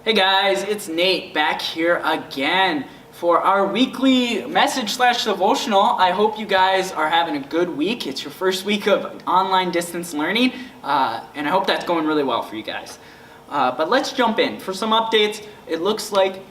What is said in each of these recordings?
Hey guys, it's Nate back here again for our weekly message/devotional. I hope you guys are having a good week. It's your first week of online distance learning, and I hope that's going really well for you guys. But let's jump in. For some updates, it looks like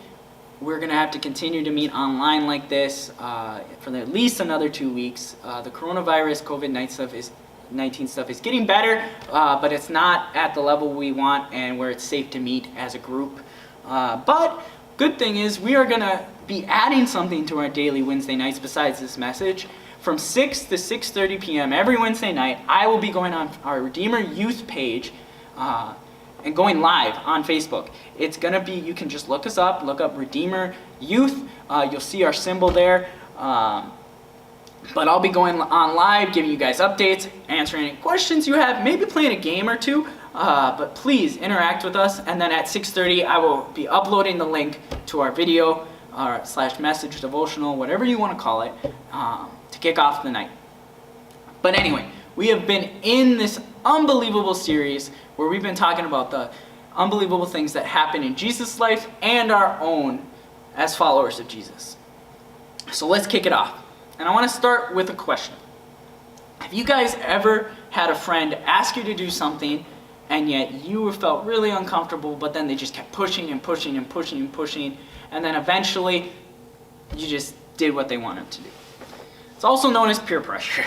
we're going to have to continue to meet online like this for at least another 2 weeks. The coronavirus, COVID-19 stuff is getting better, but it's not at the level we want and where it's safe to meet as a group. But good thing is we are going to be adding something to our daily Wednesday nights besides this message. From 6 to 6:30 p.m. every Wednesday night, I will be going on our Redeemer Youth page and going live on Facebook. It's going to be, you can just look us up, look up Redeemer Youth. You'll see our symbol there. But I'll be going on live, giving you guys updates, answering any questions you have, maybe playing a game or two. But please interact with us. And then at 6:30, I will be uploading the link to our video / message devotional, whatever you want to call it, to kick off the night. But anyway, we have been in this unbelievable series where we've been talking about the unbelievable things that happen in Jesus' life and our own as followers of Jesus. So let's kick it off. And I want to start with a question. Have you guys ever had a friend ask you to do something and yet you felt really uncomfortable, but then they just kept pushing and pushing and pushing and pushing, and then eventually you just did what they wanted to do? It's also known as peer pressure.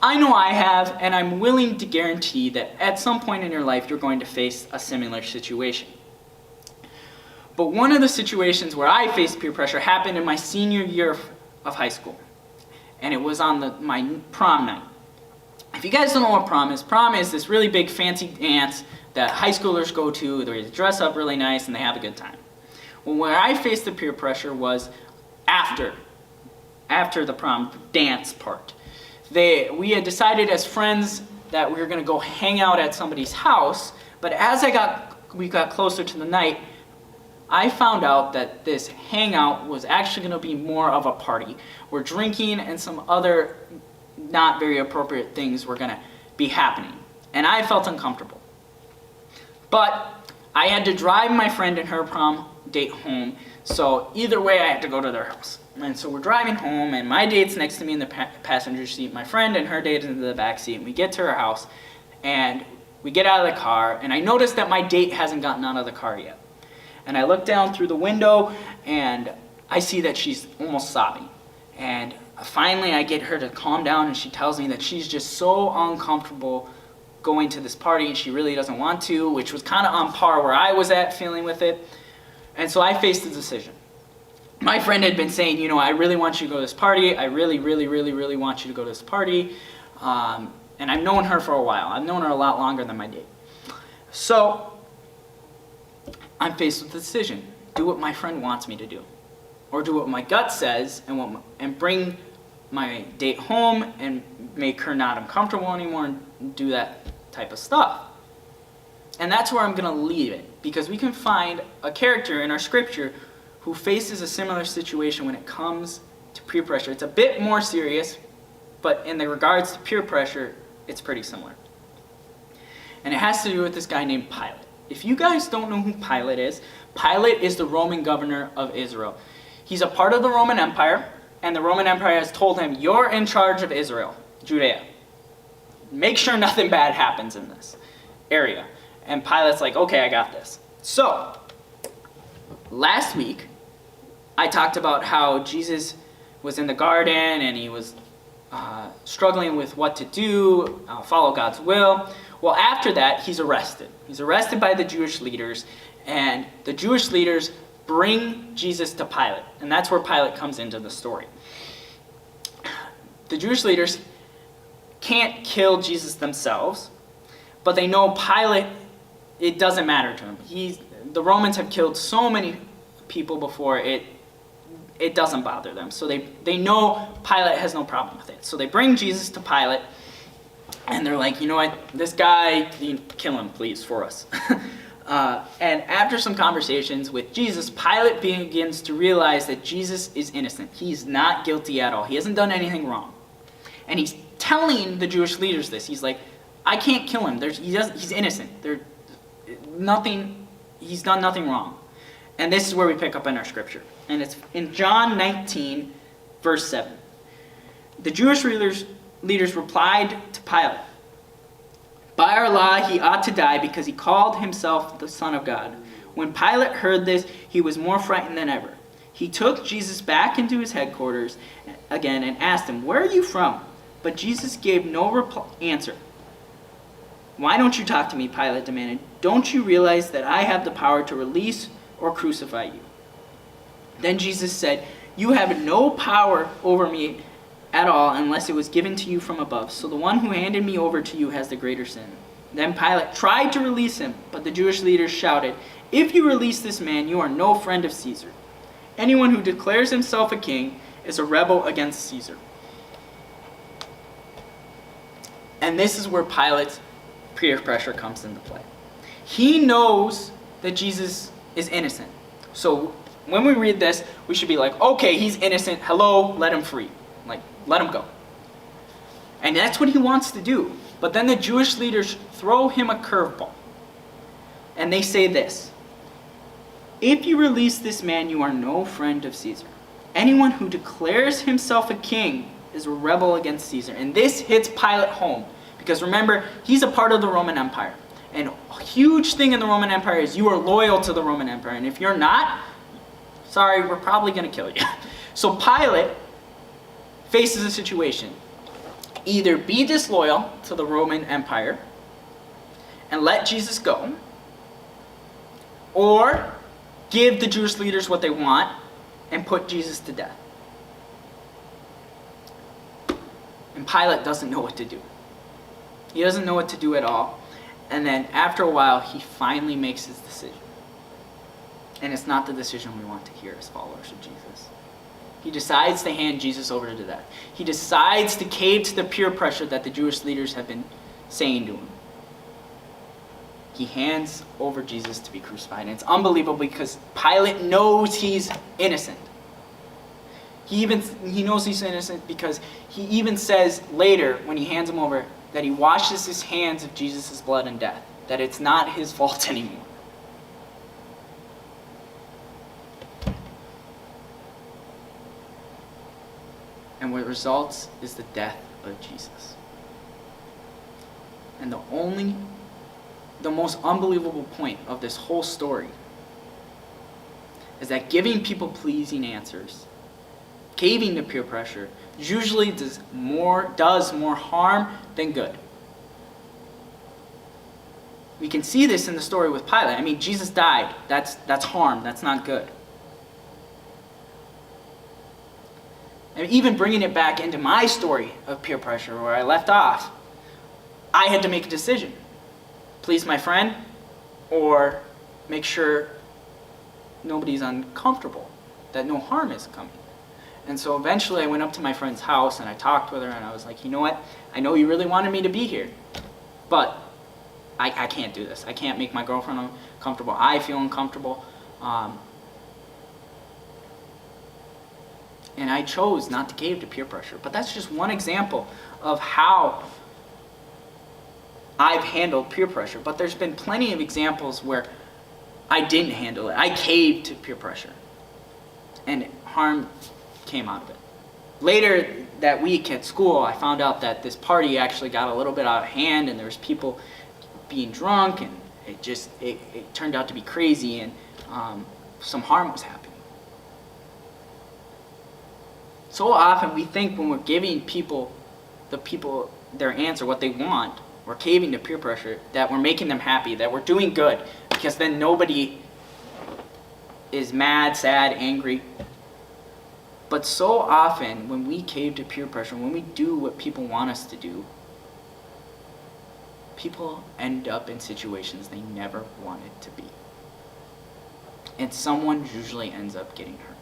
I know I have, and I'm willing to guarantee that at some point in your life you're going to face a similar situation. But one of the situations where I faced peer pressure happened in my senior year of high school. And it was on my prom night. If you guys don't know what prom is this really big fancy dance that high schoolers go to. They dress up really nice and they have a good time. Well, where I faced the peer pressure was after the prom dance part. We had decided as friends that we were going to go hang out at somebody's house, but as we got closer to the night, I found out that this hangout was actually going to be more of a party, where drinking and some other not very appropriate things were going to be happening. And I felt uncomfortable. But I had to drive my friend and her prom date home, so either way I had to go to their house. And so we're driving home, and my date's next to me in the passenger seat. My friend and her date is in the back seat, and we get to her house, and we get out of the car, and I notice that my date hasn't gotten out of the car yet. And I look down through the window, and I see that she's almost sobbing. And finally, I get her to calm down, and she tells me that she's just so uncomfortable going to this party, and she really doesn't want to, which was kind of on par where I was at feeling with it. And so I faced the decision. My friend had been saying, I really want you to go to this party. I really, really, really, really want you to go to this party. And I've known her for a while. I've known her a lot longer than my date. So I'm faced with the decision. Do what my friend wants me to do. Or do what my gut says and bring my date home and make her not uncomfortable anymore and do that type of stuff. And that's where I'm going to leave it. Because we can find a character in our scripture who faces a similar situation when it comes to peer pressure. It's a bit more serious, but in the regards to peer pressure, it's pretty similar. And it has to do with this guy named Pilate. If you guys don't know who Pilate is the Roman governor of Israel. He's a part of the Roman Empire, and the Roman Empire has told him, you're in charge of Israel, Judea. Make sure nothing bad happens in this area. And Pilate's like, okay, I got this. So, last week, I talked about how Jesus was in the garden, and he was struggling with what to do, follow God's will. Well, after that, he's arrested. He's arrested by the Jewish leaders, and the Jewish leaders bring Jesus to Pilate. And that's where Pilate comes into the story. The Jewish leaders can't kill Jesus themselves, but they know Pilate, it doesn't matter to him. The Romans have killed so many people before, it doesn't bother them. So they know Pilate has no problem with it. So they bring Jesus to Pilate, and they're like, you know what, this guy, kill him, please, for us. And after some conversations with Jesus, Pilate begins to realize that Jesus is innocent. He's not guilty at all. He hasn't done anything wrong. And he's telling the Jewish leaders this. He's like, I can't kill him. He's innocent. Nothing He's done nothing wrong. And this is where we pick up in our scripture. And it's in John 19, verse 7. The Jewish leaders replied to Pilate, "By our law, he ought to die because he called himself the Son of God." When Pilate heard this, he was more frightened than ever. He took Jesus back into his headquarters again and asked him, "Where are you from?" But Jesus gave no answer. "Why don't you talk to me?" Pilate demanded. "Don't you realize that I have the power to release or crucify you?" Then Jesus said, "You have no power over me at all unless it was given to you from above. So the one who handed me over to you has the greater sin." Then Pilate tried to release him, but the Jewish leaders shouted, "If you release this man, you are no friend of Caesar. Anyone who declares himself a king is a rebel against Caesar." And this is where Pilate's peer pressure comes into play. He knows that Jesus is innocent. So when we read this, we should be like, okay, he's innocent. Hello, let him free. Like, let him go. And that's what he wants to do. But then the Jewish leaders throw him a curveball. And they say this: "If you release this man, you are no friend of Caesar. Anyone who declares himself a king is a rebel against Caesar." And this hits Pilate home. Because remember, he's a part of the Roman Empire. And a huge thing in the Roman Empire is you are loyal to the Roman Empire. And if you're not, sorry, we're probably going to kill you. So Pilate faces a situation. Either be disloyal to the Roman Empire and let Jesus go, or give the Jewish leaders what they want and put Jesus to death. And Pilate doesn't know what to do. He doesn't know what to do at all. And then after a while, he finally makes his decision. And it's not the decision we want to hear as followers of Jesus. He decides to hand Jesus over to death. He decides to cave to the peer pressure that the Jewish leaders have been saying to him. He hands over Jesus to be crucified. And it's unbelievable because Pilate knows he's innocent. He knows he's innocent because he even says later when he hands him over that he washes his hands of Jesus' blood and death. That it's not his fault anymore. And what results is the death of Jesus. And the most unbelievable point of this whole story is that giving people pleasing answers, caving to peer pressure, usually does more harm than good. We can see this in the story with Pilate. I mean, Jesus died. That's harm. That's not good. And even bringing it back into my story of peer pressure where I left off, I had to make a decision. Please my friend, or make sure nobody's uncomfortable, that no harm is coming. And so eventually I went up to my friend's house and I talked with her and I was like, you know what? I know you really wanted me to be here, but I can't do this. I can't make my girlfriend uncomfortable. I feel uncomfortable. And I chose not to cave to peer pressure. But that's just one example of how I've handled peer pressure. But there's been plenty of examples where I didn't handle it. I caved to peer pressure. And harm came out of it. Later that week at school, I found out that this party actually got a little bit out of hand and there was people being drunk and it turned out to be crazy and some harm was happening. So often we think when we're giving people their answer, what they want, we're caving to peer pressure, that we're making them happy, that we're doing good, because then nobody is mad, sad, angry. But so often when we cave to peer pressure, when we do what people want us to do, people end up in situations they never wanted to be. And someone usually ends up getting hurt.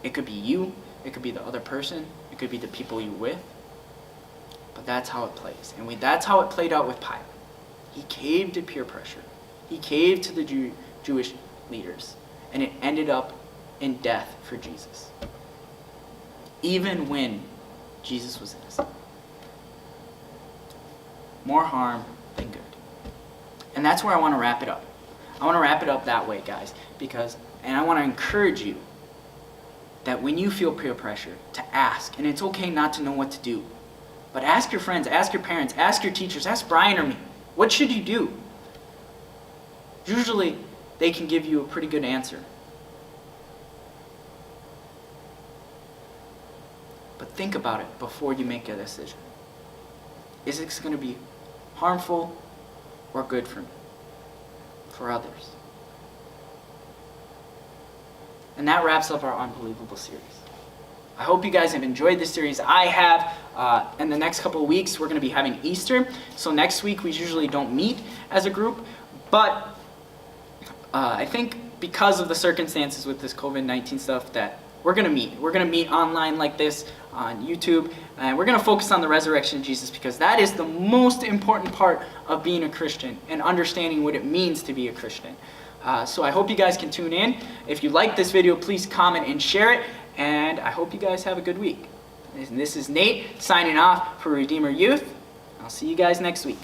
It could be you, it could be the other person, it could be the people you're with. But that's how it plays. And that's how it played out with Pilate. He caved to peer pressure. He caved to the Jewish leaders. And it ended up in death for Jesus. Even when Jesus was innocent. More harm than good. And that's where I want to wrap it up. I want to wrap it up that way, guys, and I want to encourage you that when you feel peer pressure, to ask. And it's okay not to know what to do. But ask your friends, ask your parents, ask your teachers, ask Brian or me. What should you do? Usually, they can give you a pretty good answer. But think about it before you make a decision. Is this going to be harmful or good for me, for others? And that wraps up our Unbelievable series. I hope you guys have enjoyed this series. I have. In the next couple of weeks, we're going to be having Easter. So next week, we usually don't meet as a group. But I think because of the circumstances with this COVID-19 stuff that we're going to meet. We're going to meet online like this on YouTube. And we're going to focus on the resurrection of Jesus because that is the most important part of being a Christian and understanding what it means to be a Christian. So I hope you guys can tune in. If you like this video, please comment and share it. And I hope you guys have a good week. And this is Nate signing off for Redeemer Youth. I'll see you guys next week.